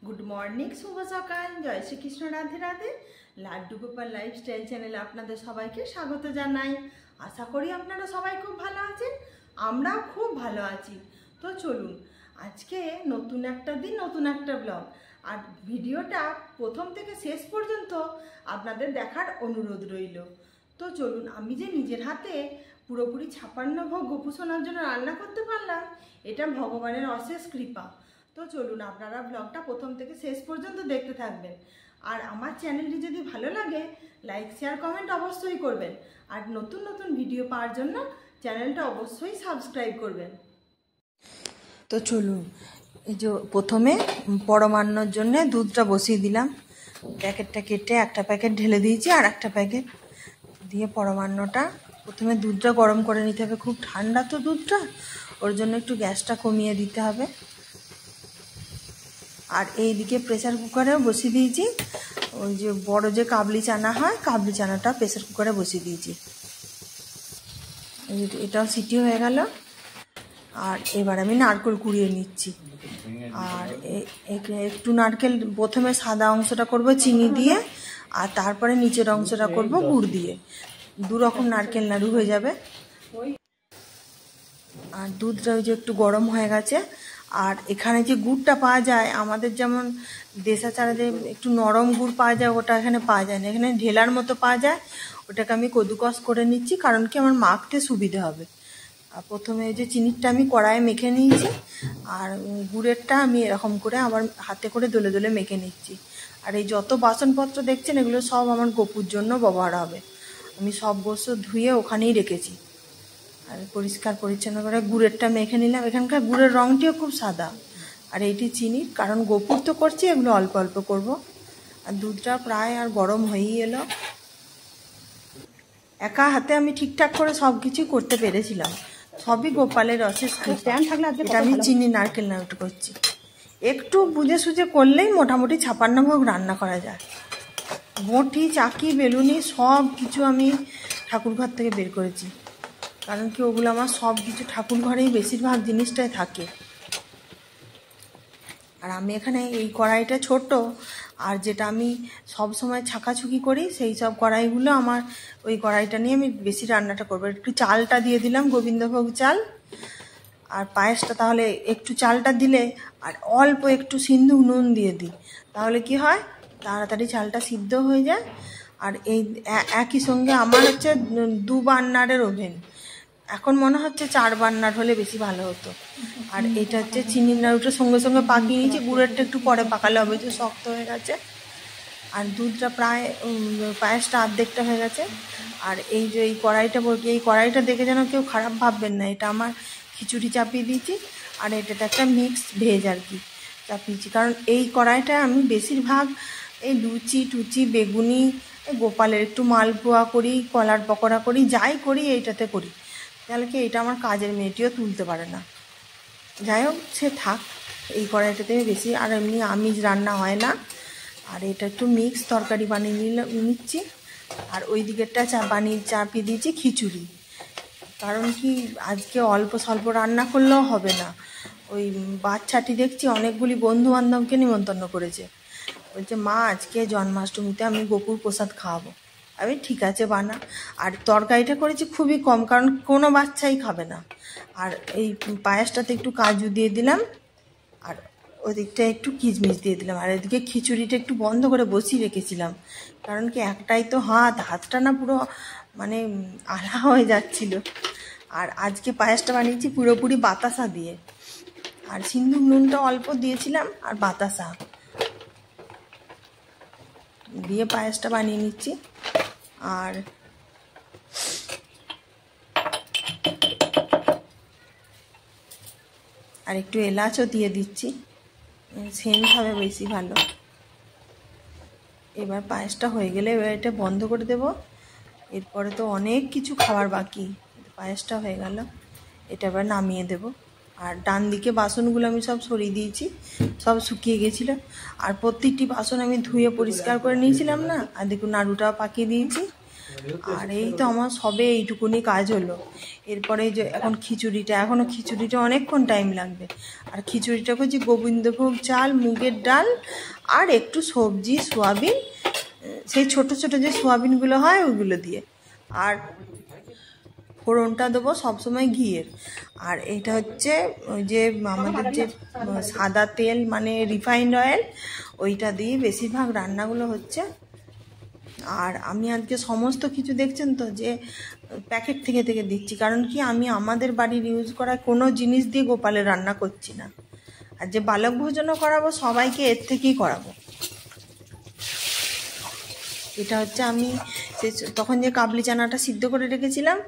Good morning, শুভ সকাল, জয় Shrikrishna, Radhe Radhe. Laddu Gopal lifestyle চ্যানেলে আপনাদের সবাইকে স্বাগত জানাই। আশা করি আপনারা সবাই খুব ভালো আছেন, আমরাও খুব ভালো আছি। তো চলুন, আজকে নতুন একটা দিন, নতুন একটা ব্লগ, আর ভিডিওটা প্রথম থেকে শেষ পর্যন্ত আপনাদের দেখার অনুরোধ রইল। তো চলুন, আমি যে নিজের হাতে পুরোপুরি 56 ভোগ গোপুসোনার জন্য রান্না করতে পারলাম, এটা ভগবানের অশেষ কৃপা। তো চলুন, আপনারা ব্লগটা প্রথম থেকে শেষ পর্যন্ত দেখতে থাকবেন। আর আমার চ্যানেলটি যদি ভালো লাগে, লাইক শেয়ার কমেন্ট অবশ্যই করবেন। আর নতুন নতুন ভিডিও পাওয়ার জন্য চ্যানেলটা অবশ্যই সাবস্ক্রাইব করবেন। তো চলুন, এই যে প্রথমে পরমান্নর জন্য দুধটা বসিয়ে দিলাম। প্যাকেটটা কেটে একটা প্যাকেট ঢেলে দিয়েছি, আর একটা প্যাকেট দিয়ে পরমান্নটা প্রথমে দুধটা গরম করে নিতে হবে। খুব ঠান্ডা তো দুধটা, ওর জন্য একটু গ্যাসটা কমিয়ে দিতে হবে। আর এইদিকে প্রেসার কুকারেও বসিয়ে দিয়েছি, ওই যে বড় যে কাবলি চানা হয়, কাবলি চানাটা প্রেসার কুকারে বসিয়ে দিয়েছি। এটাও সিটি হয়ে গেল। আর এবার আমি নারকেল কুড়িয়ে নিচ্ছি। আর একটু নারকেল প্রথমে সাদা অংশটা করব চিনি দিয়ে, আর তারপরে নিচের অংশটা করব গুড় দিয়ে। দু রকম নারকেল নাড়ু হয়ে যাবে। আর দুধটা ওই যে একটু গরম হয়ে গেছে। আর এখানে যে গুড়টা পাওয়া যায়, আমাদের যেমন দেশাচারে যে একটু নরম গুড় পাওয়া যায়, ওটা এখানে পাওয়া যায় না। এখানে ঢেলার মতো পাওয়া যায়, ওটাকে আমি কদুকস করে নিচ্ছি, কারণ কি আমার মাখতে সুবিধে হবে। আর প্রথমে এই যে চিনিটা আমি কড়াইয়ে মেখে নিয়েছি, আর গুড়েরটা আমি এরকম করে আবার হাতে করে দলে দলে মেখে নিচ্ছি। আর এই যত বাসনপত্র দেখছেন, এগুলো সব আমার গপুর জন্য ব্যবহার হবে। আমি সব বস্তু ধুয়ে ওখানেই রেখেছি। আর পরিষ্কার পরিচ্ছন্ন করে গুড়েরটা মেখে নিলাম। এখানকার গুড়ের রঙটিও খুব সাদা। আর এইটি চিনির, কারণ গোপুর তো করছি, এগুলো অল্প অল্প করব। আর দুধটা প্রায় আর গরম হয়েই এলো। একা হাতে আমি ঠিকঠাক করে সব কিছুই করতে পেরেছিলাম, সবই গোপালের অশেষ কৃপা। এটা আমি চিনি নারকেল নাড়ু করছি। একটু বুঝে সুঝে করলেই মোটামুটি 56 ভোগ রান্না করা যায়। বঁটি, চাকি, বেলুনি সব কিছু আমি ঠাকুরঘর থেকে বের করেছি, কারণ কি ওগুলো আমার সব কিছু ঠাকুর ঘরেই বেশিরভাগ জিনিসটাই থাকে। আর আমি এখানে এই কড়াইটা ছোট, আর যেটা আমি সব সময় ছাকাছুকি করি, সেই সব কড়াইগুলো আমার ওই কড়াইটা নিয়ে আমি বেশি রান্নাটা করবো। একটু চালটা দিয়ে দিলাম, গোবিন্দভোগ চাল। আর পায়েসটা তাহলে একটু চালটা দিলে, আর অল্প একটু সিন্ধু নুন দিয়ে দিই, তাহলে কি হয়, তাড়াতাড়ি চালটা সিদ্ধ হয়ে যায়। আর এই একই সঙ্গে আমার হচ্ছে 2 বার্নারের ওভেন। এখন মনে হচ্ছে 4 বার্নার হলে বেশি ভালো হতো। আর এটা হচ্ছে চিনির নাড়ুটা সঙ্গে সঙ্গে পাকিয়ে নিয়েছি, গুড়েরটা একটু পরে পাকালে হবে, যে শক্ত হয়ে গেছে। আর দুধটা প্রায়, পায়েসটা অর্ধেকটা হয়ে গেছে। আর এই যে এই কড়াইটা দেখে যেন কেউ খারাপ ভাববেন না, এটা আমার খিচুড়ি চাপিয়ে দিয়েছি। আর এটাতে একটা মিক্সড ভেজ আর কি চাপিয়েছি, কারণ এই কড়াইটা আমি বেশিরভাগ এই লুচি টুচি, বেগুনি, গোপালের একটু মালপোয়া করি, কলার পকোড়া করি, যাই করি এইটাতে করি। তাহলে কি এটা আমার কাজের মেয়েটিও তুলতে পারে না। যাই হোক, সে থাক, এই কড়াইটাতে বেশি আর এমনি আমিষ রান্না হয় না। আর এটা একটু মিক্স তরকারি বানিয়ে নিচ্ছি। আর ওই দিকেরটা চাপিয়ে দিয়েছি খিচুড়ি, কারণ কি আজকে অল্প স্বল্প রান্না করলেও হবে না। ওই বাচ্চাটি দেখছি অনেকগুলি বন্ধু বান্ধবকে নিমন্ত্রণ করেছে, বলছে মা আজকে জন্মাষ্টমীতে আমি গোপুর প্রসাদ খাওয়াবো। আমি ঠিক আছে বানা। আর তরকারিটা করেছি খুবই কম, কারণ কোনো বাচ্চাই খাবে না। আর এই পায়েসটাতে একটু কাজু দিয়ে দিলাম, আর ওদিকটা একটু কিশমিশ দিয়ে দিলাম। আর এদিকে খিচুড়িটা একটু বন্ধ করে বসিয়ে রেখেছিলাম, কারণ কি একটাই তো হাতটা না পুরো মানে আলা হয়ে যাচ্ছিল। আর আজকে পায়েসটা বানিয়েছি পুরোপুরি বাতাসা দিয়ে, আর সিন্দুক নুনটা অল্প দিয়েছিলাম, আর বাতাসা দিয়ে পায়েসটা বানিয়ে নিচ্ছি। আর একটু এলাচও দিয়ে দিচ্ছি, সেন্ট হবে বেশি ভালো। এবার পায়েসটা হয়ে গেলে এবার এটা বন্ধ করে দেব। এরপরে তো অনেক কিছু খাবার বাকি। পায়েসটা হয়ে গেল, এটা এবার নামিয়ে দেব। আর ডান দিকে বাসনগুলো আমি সব সরিয়ে দিয়েছি, সব শুকিয়ে গেছিল। আর প্রত্যেকটি বাসন আমি ধুয়ে পরিষ্কার করে নিয়েছিলাম না। আর দেখুন নাড়ুটাও পাকিয়ে দিয়েছি। আর এই তো আমার সবে এইটুকুনি কাজ হলো। এরপরে যে এখন খিচুড়িটা, এখনও খিচুড়িটা অনেকক্ষণ টাইম লাগবে। আর খিচুড়িটা করছি গোবিন্দভোগ চাল, মুগের ডাল আর একটু সবজি, সোয়াবিন, সেই ছোট ছোট যে সোয়াবিনগুলো হয় ওইগুলো দিয়ে। আর ফোড়নটা দেবো সবসময় ঘিয়ের। আর এইটা হচ্ছে ওই যে আমাদের যে সাদা তেল মানে রিফাইন্ড অয়েল, ওইটা দিয়ে বেশিরভাগ রান্নাগুলো হচ্ছে। আর আমি আজকে সমস্ত কিছু দেখছেন তো যে প্যাকেট থেকে থেকে দিচ্ছি, কারণ কি আমি আমাদের বাড়ির ইউজ করা কোনো জিনিস দিয়ে গোপালের রান্না করছি না। আর যে বালক ভোজনও করাবো সবাইকে এর থেকেই করাবো। এটা হচ্ছে আমি তখন যে কাবলি চানাটা সিদ্ধ করে রেখেছিলাম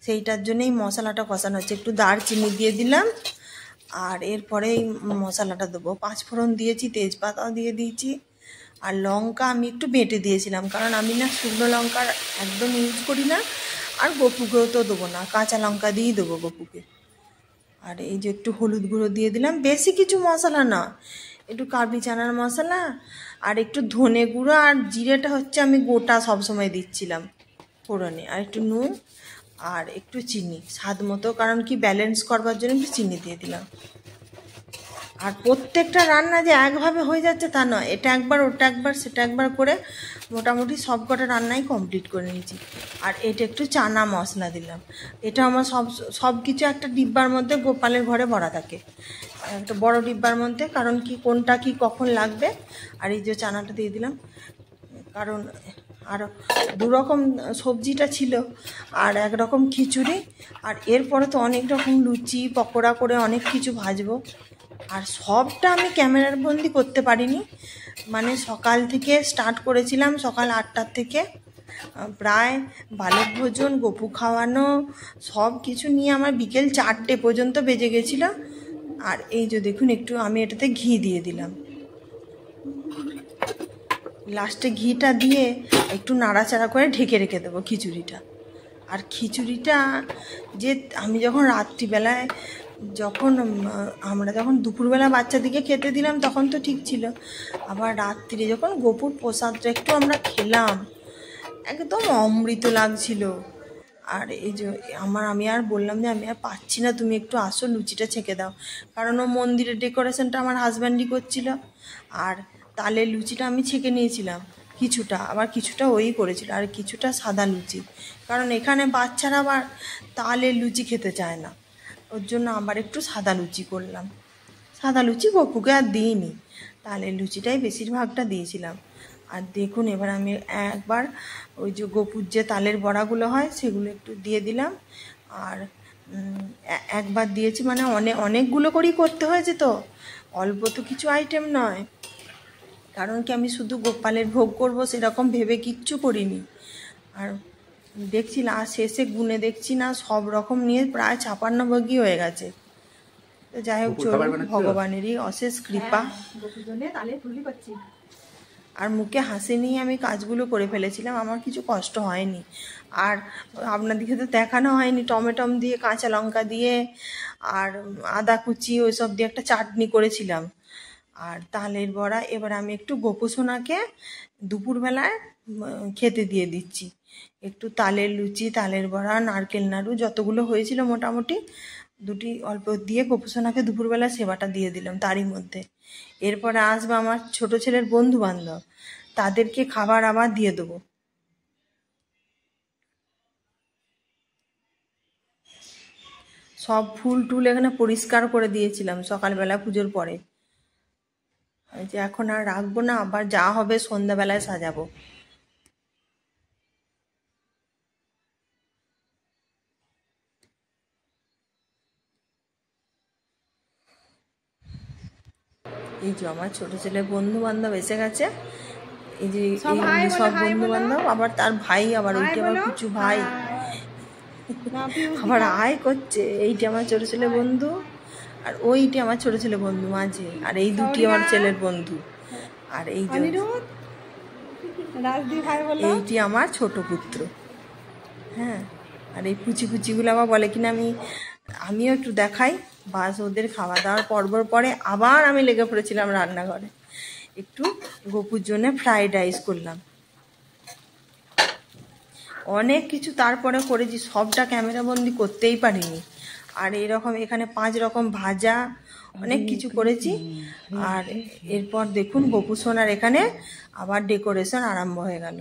সেইটার জন্যই মশলাটা কষানো হচ্ছে। একটু দারচিনি দিয়ে দিলাম, আর এরপরে এই মশলাটা দেবো। পাঁচফোড়ন দিয়েছি, তেজপাতাও দিয়ে দিয়েছি, আর লঙ্কা আমি একটু বেটে দিয়েছিলাম, কারণ আমি না শুকনো লঙ্কার একদম ইউজ করি না। আর গপুকেও তো দেবো না, কাঁচা লঙ্কা দিয়েই দেবো গপুকে। আর এই যে একটু হলুদ গুঁড়ো দিয়ে দিলাম, বেশি কিছু মশলা না, একটু কাবলি চানার মশলা আর একটু ধনে গুঁড়ো আর জিরেটা হচ্ছে আমি গোটা সবসময় দিচ্ছিলাম ফোড়নে, আর একটু নুন আর একটু চিনি স্বাদ মতো, কারণ কি ব্যালেন্স করবার জন্য একটু চিনি দিয়ে দিলাম। আর প্রত্যেকটা রান্না যে একভাবে হয়ে যাচ্ছে তা নয়, এটা একবার ওটা একবার সেটা একবার করে মোটামুটি সব কটা রান্নাই কমপ্লিট করে নিয়েছি। আর এটা একটু চানা মশলা দিলাম। এটা আমার সব কিছু একটা ডিব্বার মধ্যে গোপালের ঘরে ভরা থাকে, একটা বড় ডিব্বার মধ্যে, কারণ কি কোনটা কি কখন লাগবে। আর এই যে চানাটা দিয়ে দিলাম, কারণ আর দুরকম সবজিটা ছিল আর একরকম খিচুড়ি, আর এরপরে তো অনেক রকম লুচি পকোড়া করে অনেক কিছু ভাজবো। আর সবটা আমি ক্যামেরার বন্দি করতে পারিনি, মানে সকাল থেকে স্টার্ট করেছিলাম, সকাল 8টার থেকে প্রায় বালক ভোজন, গপু খাওয়ানো সব কিছু নিয়ে আমার বিকেল 4টে পর্যন্ত বেজে গেছিলো। আর এই যে দেখুন একটু আমি এটাতে ঘি দিয়ে দিলাম, লাস্টে ঘিটা দিয়ে একটু নাড়াচাড়া করে ঢেকে রেখে দেবো খিচুড়িটা। আর খিচুড়িটা যে আমি যখন রাত্রিবেলায় আমরা যখন দুপুরবেলা বাচ্চাদিকে খেতে দিলাম তখন তো ঠিক ছিল, আবার রাত্রিরে যখন গপুর প্রসাদটা একটু আমরা খেলাম একদম অমৃত লাগছিল। আর এই যে আমি আর বললাম যে আমি আর পাচ্ছি না, তুমি একটু আসো লুচিটা ছেঁকে দাও, কারণ ও মন্দিরের ডেকোরেশনটা আমার হাজব্যান্ডই করছিল। আর তালের লুচিটা আমি ছেঁকে নিয়েছিলাম কিছুটা, আবার কিছুটা ওই করেছিল, আর কিছুটা সাদা লুচি, কারণ এখানে বাচ্চারা আবার তালের লুচি খেতে চায় না, ওর জন্য আবার একটু সাদা লুচি করলাম। সাদা লুচি গপুকে আর দিইনি, তালের লুচিটাই বেশিরভাগটা দিয়েছিলাম। আর দেখুন এবার আমি একবার ওই যে গপুর যে তালের বড়াগুলো হয় সেগুলো একটু দিয়ে দিলাম। আর একবার দিয়েছি মানে অনেকগুলো করেই করতে হয়েছে, তো অল্প তো কিছু আইটেম নয়, কারণ কি আমি শুধু গোপালের ভোগ করব সেরকম ভেবে কিচ্ছু করিনি। আর দেখছি লাস্ট শেষে গুনে দেখছি না সব রকম নিয়ে প্রায় 56 ভাগই হয়ে গেছে। তো যাই হোক চলুন, ভগবানেরই অশেষ কৃপা। আর মুখে হাসি নিয়ে আমি কাজগুলো করে ফেলেছিলাম, আমার কিছু কষ্ট হয়নি। আর আপনাদেরকে তো দেখানো হয়নি, টমেটম দিয়ে কাঁচা লঙ্কা দিয়ে আর আদা কুচি ওইসব দিয়ে একটা চাটনি করেছিলাম, আর তালের বড়া। এবার আমি একটু গপু সোনাকে দুপুরবেলায় খেতে দিয়ে দিচ্ছি, একটু তালের লুচি, তালের বড়া, নারকেল নাড়ু যতগুলো হয়েছিল মোটামুটি দুটি অল্প দিয়ে গপু সোনাকে দুপুরবেলা সেবাটা দিয়ে দিলাম তারই মধ্যে। এরপরে আসবে আমার ছোট ছেলের বন্ধু বান্ধব, তাদেরকে খাবার আবার দিয়ে দেবো। সব ফুল টুল এখানে পরিষ্কার করে দিয়েছিলাম সকালবেলা পুজোর পরে, যে এখন আর রাখবো না, আবার যা হবে সন্ধ্যাবেলায় সাজাবো। এই যে আমার ছোট ছেলে বন্ধু বান্ধব এসে গেছে, এই যে সব বন্ধু বান্ধব, আবার তার ভাই, আবার ওইটি আমার কিছু ভাই আবার আয় করছে। এইটি আমার ছোট ছেলে বন্ধু, আর ওইটি আমার ছোট ছেলে বন্ধু মাঝে, আর এই দুটি আমার ছেলের বন্ধু, আর এই যে এইটি আমার ছোট পুত্র। হ্যাঁ, আর এই পুচি পুচিগুলো আবার বলে কিনা আমিও একটু দেখাই। বাস ওদের খাওয়া দাওয়ার পর্বর পরে আবার আমি লেগে পড়েছিলাম রান্নাঘরে, একটু গপুর জন্য ফ্রাইড রাইস করলাম। অনেক কিছু তারপরে করেছি, সবটা ক্যামেরা বন্দি করতেই পারিনি। আর এরকম এখানে 5 রকম ভাজা, অনেক কিছু করেছি। আর এরপর দেখুন গোপু সোনার এখানে আবার ডেকোরেশন আরম্ভ হয়ে গেল।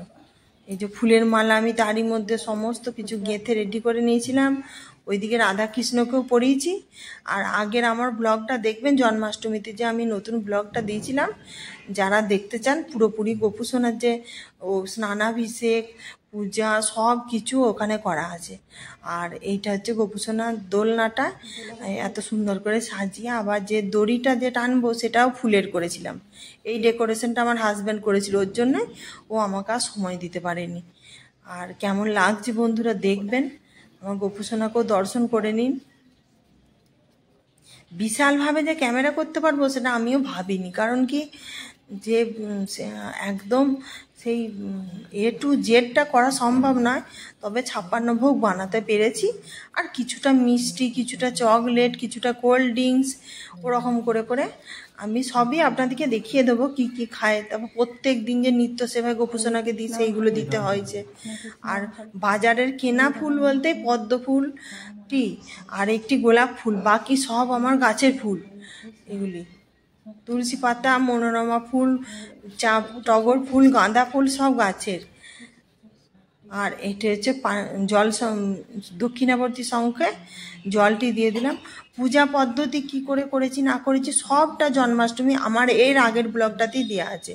এই যে ফুলের মালা আমি তারই মধ্যে সমস্ত কিছু গেঁথে রেডি করে নিয়েছিলাম। ওইদিকে রাধাকৃষ্ণকেও পরিয়েছি। আর আগের আমার ব্লগটা দেখবেন, জন্মাষ্টমীতে যে আমি নতুন ব্লগটা দিয়েছিলাম, যারা দেখতে চান পুরোপুরি গোপু সোনার যে স্নানাভিষেক পূজা সব কিছু ওখানে করা আছে। আর এইটা হচ্ছে গোপু সোনার দোলনাটা এত সুন্দর করে সাজিয়ে, আবার যে দড়িটা যে টানবো সেটাও ফুলের করেছিলাম। এই ডেকোরেশনটা আমার হাজব্যান্ড করেছিল, ওর জন্যে ও আমাকে আর সময় দিতে পারেনি। আর কেমন লাগছে বন্ধুরা দেখবেন, আমার গোপু সোনাকেও দর্শন করে নিন। বিশালভাবে যে ক্যামেরা করতে পারবো সেটা আমিও ভাবিনি, কারণ কি যে একদম সেই A to Z করা সম্ভব নয়। তবে 56 ভোগ বানাতে পেরেছি। আর কিছুটা মিষ্টি, কিছুটা চকলেট, কিছুটা কোল্ড ড্রিঙ্কস, ওরকম করে করে আমি সবই আপনাদেরকে দেখিয়ে দেবো কি কি খায়। তারপর প্রত্যেক দিন যে নিত্য সেবায় গোপু সোনাকে দিই সেইগুলো দিতে হয়েছে। আর বাজারের কেনা ফুল বলতে পদ্ম ফুলটি আর একটি গোলাপ ফুল, বাকি সব আমার গাছের ফুল। এগুলি তুলসী পাতা, মনোরমা ফুল, টগর ফুল, গাঁদা ফুল সব গাছের। আর এটা হচ্ছে জল দক্ষিণাবর্তী শঙ্খে জলটি দিয়ে দিলাম। পূজা পদ্ধতি কি করে করেছি না করেছি সবটা জন্মাষ্টমী আমার এর আগের ব্লগটাতেই দেওয়া আছে।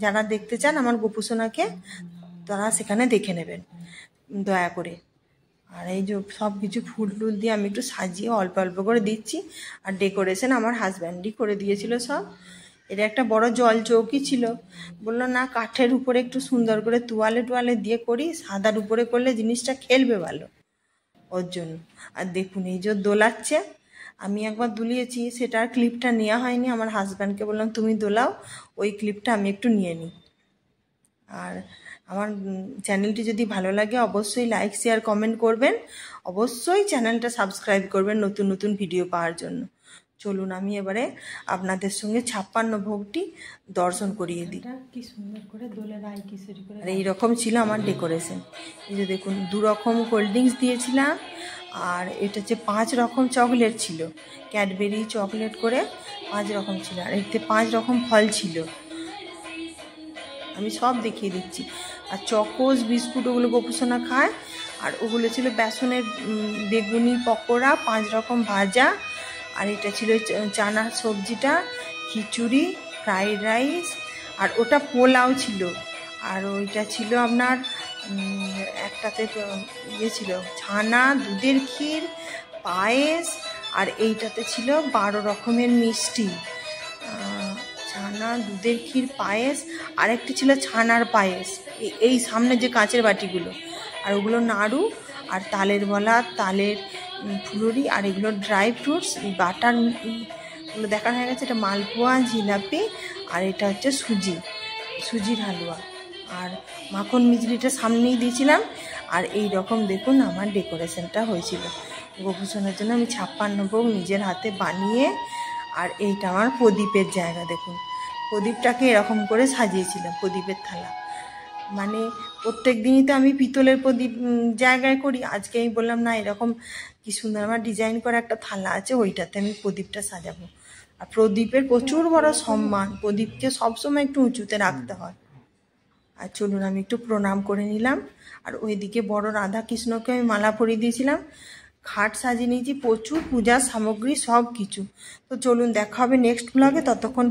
যারা দেখতে চান আমার গোপু সোনাকে, তারা সেখানে দেখে নেবেন দয়া করে। আর এই যে সব কিছু ফুল টুল দিয়ে আমি একটু সাজিয়ে অল্প অল্প করে দিচ্ছি। আর ডেকোরেশন আমার হাজব্যান্ডই করে দিয়েছিল সব। এটা একটা বড় জল চৌকি ছিল, বললো না কাঠের উপরে একটু সুন্দর করে তোয়ালে দিয়ে করি, সাদার উপরে করলে জিনিসটা খেলবে ভালো, ওর জন্য। আর দেখুন এই যে দোলাচ্ছে, আমি একবার দুলিয়েছি, সেটার ক্লিপটা নেওয়া হয়নি। আমার হাজব্যান্ডকে বললাম তুমি দোলাও, ওই ক্লিপটা আমি একটু নিয়ে নিই। আর আমার চ্যানেলটি যদি ভালো লাগে অবশ্যই লাইক শেয়ার কমেন্ট করবেন, অবশ্যই চ্যানেলটা সাবস্ক্রাইব করবেন নতুন নতুন ভিডিও পাওয়ার জন্য। চলুন আমি এবারে আপনাদের সঙ্গে 56 ভোগটি দর্শন করিয়ে দিই। কি সুন্দর করে দোলে রায় কিশোরী করে। আর এইরকম ছিল আমার ডেকোরেশন। এই যে দেখুন 2 রকম কোল্ড ড্রিঙ্কস দিয়েছিলাম। আর এটা হচ্ছে 5 রকম চকলেট ছিল, ক্যাডবেরি চকলেট করে 5 রকম ছিল। আর এতে 5 রকম ফল ছিল, আমি সব দেখিয়ে দিচ্ছি। আর চকোস বিস্কুট ওগুলো গোপু সোনা খায়। আর ওগুলো ছিল বেসনের বেগুনি পকোড়া, 5 রকম ভাজা। আর এটা ছিল চানার সবজিটা, খিচুড়ি, ফ্রাইড রাইস, আর ওটা পোলাও ছিল। আর ওইটা ছিল আপনার একটাতে ইয়ে ছিল ছানা, দুধের ক্ষীর, পায়েস। আর এইটাতে ছিল 12 রকমের মিষ্টি, ছানা, দুধের ক্ষীর, পায়েস। আর একটি ছিল ছানার পায়েস, এই সামনে যে কাঁচের বাটিগুলো। আর ওগুলো নাড়ু আর তালের বলা, তালের ফুলুরি। আর এগুলো ড্রাই ফ্রুটস, বাটার এগুলো দেখানো হয়ে গেছে। এটা মালপোয়া, জিলাপি। আর এটা হচ্ছে সুজির হালুয়া। আর মাখন মিজলিটা সামনেই দিয়েছিলাম। আর এই রকম দেখুন আমার ডেকোরেশনটা হয়েছিল গোপু সোনার জন্য। আমি 56 ভোগ নিজের হাতে বানিয়ে। আর এইটা আমার প্রদীপের জায়গা, দেখুন প্রদীপটাকে এরকম করে সাজিয়েছিলাম, প্রদীপের থালা। মানে প্রত্যেক দিনই তো আমি পিতলের প্রদীপ জায়গায় করি, আজকে আমি বললাম না এরকম কি সুন্দর আমার ডিজাইন করা একটা থালা আছে, ওইটাতে আমি প্রদীপটা সাজাবো। আর প্রদীপের প্রচুর বড় সম্মান, প্রদীপকে সবসময় একটু উঁচুতে রাখতে হয়। আর চলুন আমি একটু প্রণাম করে নিলাম। আর ওইদিকে বড় রাধা কৃষ্ণকে আমি মালা পরিয়ে দিয়েছিলাম, খাট সাজিয়ে নিয়েছি, প্রচুর পূজার সামগ্রী সব কিছু। তো চলুন দেখা হবে নেক্সট ব্লগে, ততক্ষণ